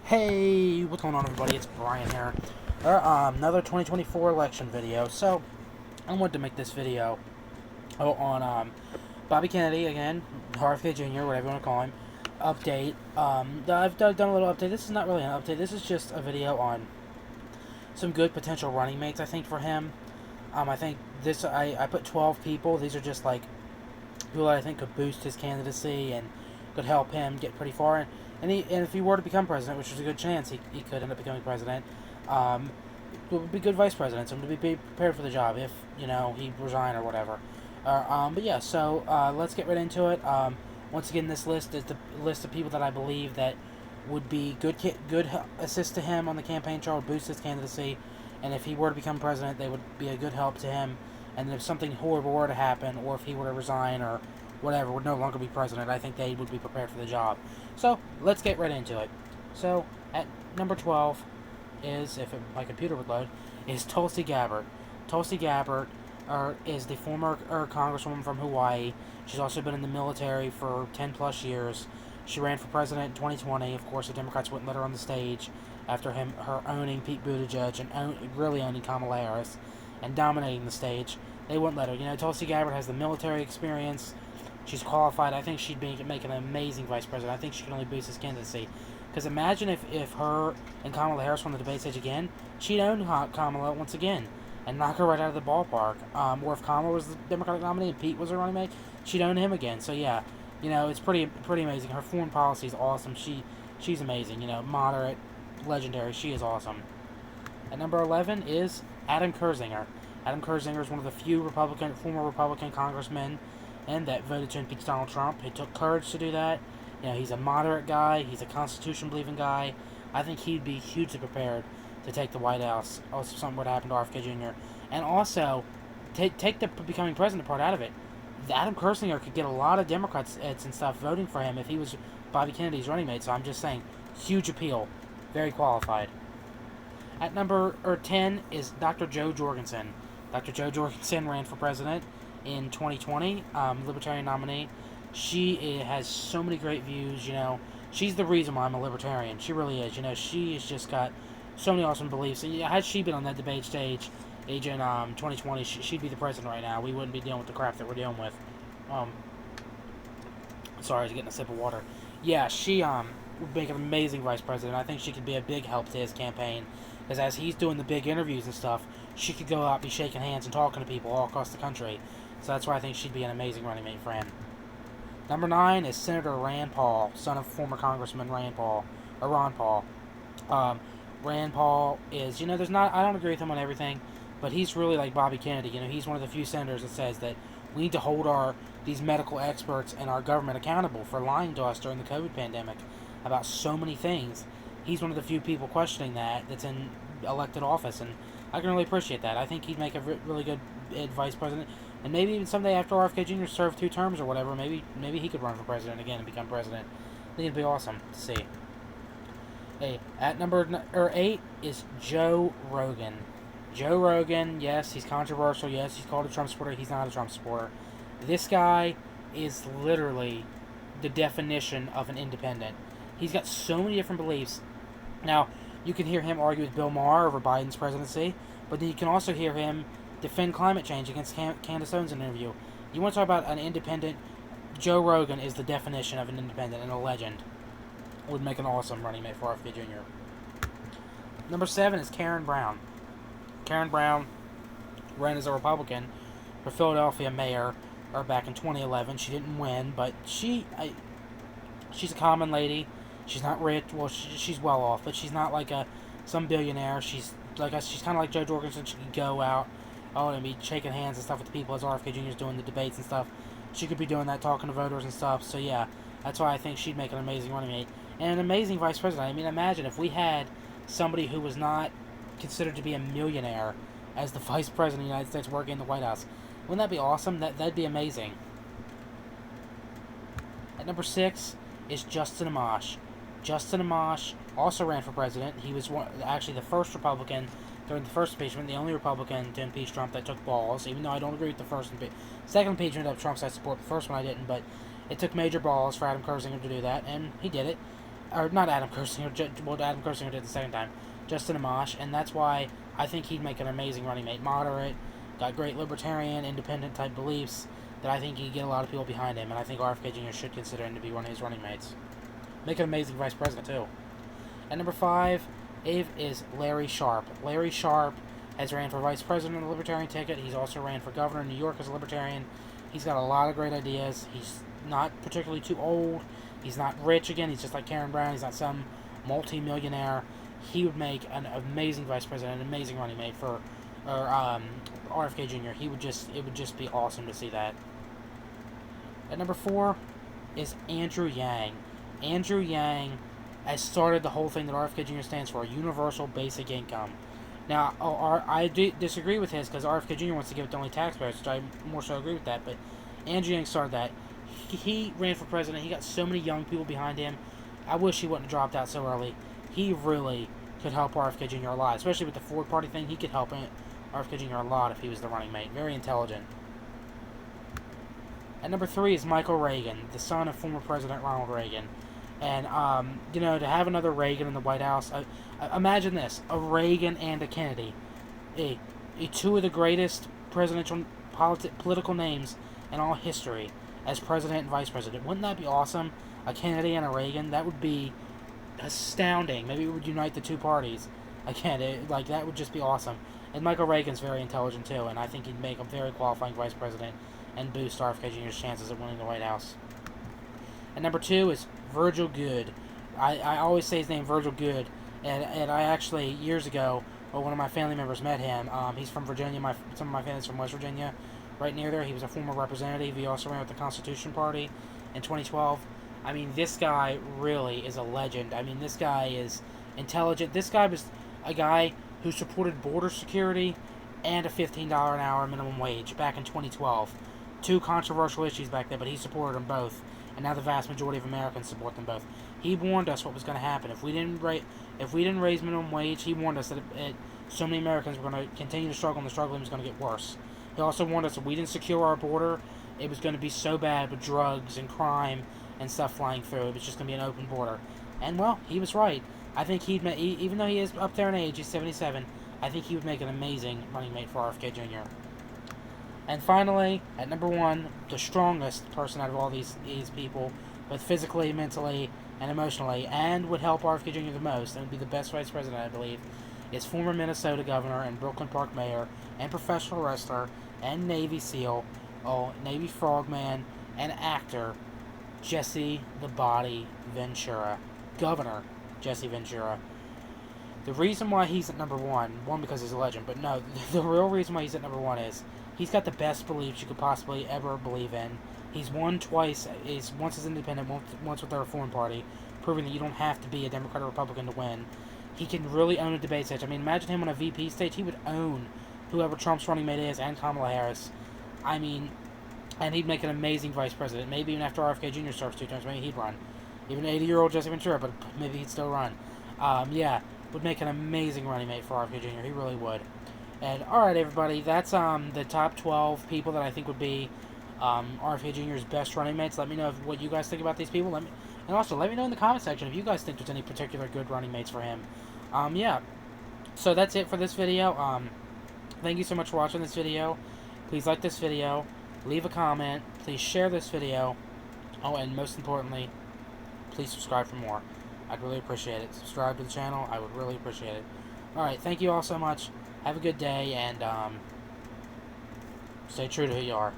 Hey, what's going on, everybody? It's Brian here. Another 2024 election video. So, I wanted to make this video on Bobby Kennedy again, RFK Junior, whatever you want to call him. Update. I've done a little update. This is not really an update. This is just a video on some good potential running mates. I think for him. I think this. I put 12 people. These are just like people that I think could boost his candidacy and could help him get pretty far. And if he were to become president, which is a good chance he could end up becoming president, would be good vice president. So to be prepared for the job if he resign or whatever. But yeah, so let's get right into it. Once again, this list is the list of people that I believe that would be good assist to him on the campaign trail, boost his candidacy, and if he were to become president, they would be a good help to him. And if something horrible were to happen, or if he were to resign or whatever, would no longer be president, I think they would be prepared for the job. So let's get right into it. So at number 12 is, if my computer would load, is Tulsi Gabbard. Tulsi Gabbard is the former congresswoman from Hawaii. She's also been in the military for 10 plus years. She ran for president in 2020. Of course, the Democrats wouldn't let her on the stage after her owning Pete Buttigieg and really owning Kamala Harris and dominating the stage. They wouldn't let her. Tulsi Gabbard has the military experience. She's qualified. I think she'd make an amazing vice president. I think she can only boost his candidacy. Because imagine if her and Kamala Harris won the debate stage again, she'd own Kamala once again and knock her right out of the ballpark. Or if Kamala was the Democratic nominee and Pete was her running mate, she'd own him again. So yeah, it's pretty amazing. Her foreign policy is awesome. She's amazing. Moderate, legendary. She is awesome. At number 11 is Adam Kerzinger. Adam Kerzinger is one of the few former Republican congressmen and that voted to impeach Donald Trump. It took courage to do that. He's a moderate guy. He's a Constitution-believing guy. I think he'd be hugely prepared to take the White House if something were to happen to RFK Jr. And also, take the becoming president part out of it. Adam Kerzinger could get a lot of Democrats and stuff voting for him if he was Bobby Kennedy's running mate. So I'm just saying, huge appeal. Very qualified. At number 10 is Dr. Jo Jorgensen. Dr. Jo Jorgensen ran for president in 2020, Libertarian nominee. She has so many great views. She's the reason why I'm a Libertarian. She really is. She has just got so many awesome beliefs. And had she been on that debate stage in 2020, she'd be the president right now. We wouldn't be dealing with the crap that we're dealing with. Sorry, I was getting a sip of water. Yeah, she would make an amazing vice president. I think she could be a big help to his campaign. Because as he's doing the big interviews and stuff, she could go out, be shaking hands and talking to people all across the country. So that's why I think she'd be an amazing running mate for him. Number 9 is Senator Rand Paul, son of former Congressman Ron Paul. Rand Paul is, I don't agree with him on everything, but he's really like Bobby Kennedy. He's one of the few senators that says that we need to hold these medical experts and our government accountable for lying to us during the COVID pandemic about so many things. He's one of the few people questioning that's in elected office, and I can really appreciate that. I think he'd make a really good vice president, and maybe even someday after RFK Jr. served 2 terms or whatever, maybe he could run for president again and become president. I think it'd be awesome to see. Hey, at number 8 is Joe Rogan. Joe Rogan, yes, he's controversial. Yes, he's called a Trump supporter. He's not a Trump supporter. This guy is literally the definition of an independent. He's got so many different beliefs. Now, you can hear him argue with Bill Maher over Biden's presidency, but then you can also hear him defend climate change against Candace Owens in an interview. You want to talk about an independent? Joe Rogan is the definition of an independent and a legend. Would make an awesome running mate for RFK Jr. Number 7 is Karen Brown. Karen Brown ran as a Republican for Philadelphia mayor back in 2011. She didn't win, but she's a common lady. She's not rich. Well, she's well off, but she's not like some billionaire. She's kind of like Joe Jorgensen. She could go out, and be shaking hands and stuff with the people as RFK Jr. is doing the debates and stuff. She could be doing that, talking to voters and stuff. So yeah, that's why I think she'd make an amazing running mate and an amazing vice president. I mean, imagine if we had somebody who was not considered to be a millionaire as the vice president of the United States working in the White House. Wouldn't that be awesome? That'd be amazing. At number 6 is Justin Amash. Justin Amash also ran for president. He was actually the first Republican during the first impeachment, the only Republican to impeach Trump that took balls, even though I don't agree with the second impeachment of Trump's I support. The first one I didn't, but it took major balls for Adam Kerzinger to do that, and he did it. or not Adam Kersinger, well, Adam Kersinger did the second time, Justin Amash, and that's why I think he'd make an amazing running mate. Moderate, got great libertarian, independent type beliefs, that I think he'd get a lot of people behind him, and I think RFK Jr. should consider him to be one of his running mates. Make an amazing vice president, too. At number 5, is Larry Sharpe. Larry Sharpe has ran for vice president on the Libertarian ticket. He's also ran for governor in New York as a Libertarian. He's got a lot of great ideas. He's not particularly too old. He's not rich again. He's just like Karen Brown. He's not some multi-millionaire. He would make an amazing vice president, an amazing running mate for RFK Jr. It would just be awesome to see that. At number 4 is Andrew Yang. Andrew Yang has started the whole thing that RFK Jr. stands for, universal basic income. Now, I disagree with his, because RFK Jr. wants to give it to only taxpayers, which I more so agree with that, but Andrew Yang started that. He ran for president. He got so many young people behind him. I wish he wouldn't have dropped out so early. He really could help RFK Jr. a lot, especially with the Ford Party thing. He could help RFK Jr. a lot if he was the running mate. Very intelligent. At number 3 is Michael Reagan, the son of former President Ronald Reagan. And, to have another Reagan in the White House, imagine this, a Reagan and a Kennedy. Two of the greatest presidential political names in all history as president and vice president. Wouldn't that be awesome? A Kennedy and a Reagan? That would be astounding. Maybe it would unite the two parties. Again, that would just be awesome. And Michael Reagan's very intelligent, too, and I think he'd make a very qualifying vice president and boost RFK Jr.'s chances of winning the White House. And number 2 is Virgil Goode. I always say his name, Virgil Goode, and I actually, years ago, one of my family members met him. He's from Virginia. Some of my family's from West Virginia, right near there. He was a former representative. He also ran with the Constitution Party in 2012. I mean, this guy really is a legend. I mean, this guy is intelligent. This guy was a guy who supported border security and a $15 an hour minimum wage back in 2012. Two controversial issues back then, but he supported them both. And now the vast majority of Americans support them both. He warned us what was going to happen if we didn't raise minimum wage. He warned us that so many Americans were going to continue to struggle, and the struggle was going to get worse. He also warned us if we didn't secure our border, it was going to be so bad with drugs and crime and stuff flying through. It was just going to be an open border. And well, he was right. I think even though he is up there in age, he's 77. I think he would make an amazing running mate for RFK Jr. And finally, at number 1, the strongest person out of all these people, both physically, mentally, and emotionally, and would help RFK Jr. the most, and would be the best vice president, I believe, is former Minnesota governor and Brooklyn Park mayor, and professional wrestler, and Navy SEAL, Navy frogman, and actor, Jesse the Body Ventura. Governor Jesse Ventura. The reason why he's at number 1, because he's a legend, but no, the real reason why he's at number 1 is he's got the best beliefs you could possibly ever believe in. He's won twice. Once as independent, once with the Reform Party, proving that you don't have to be a Democrat or Republican to win. He can really own a debate stage. I mean, imagine him on a VP stage. He would own whoever Trump's running mate is and Kamala Harris. I mean, and he'd make an amazing vice president. Maybe even after RFK Jr. serves 2 terms, maybe he'd run. Even 80-year-old Jesse Ventura, but maybe he'd still run. Would make an amazing running mate for RFK Jr. He really would. And alright, everybody, that's the top 12 people that I think would be RFK Jr.'s best running mates. Let me know what you guys think about these people. And also, let me know in the comment section if you guys think there's any particular good running mates for him. So that's it for this video. Thank you so much for watching this video. Please like this video. Leave a comment. Please share this video. Oh, and most importantly, please subscribe for more. I'd really appreciate it. Subscribe to the channel. I would really appreciate it. Alright, thank you all so much. Have a good day, and stay true to who you are.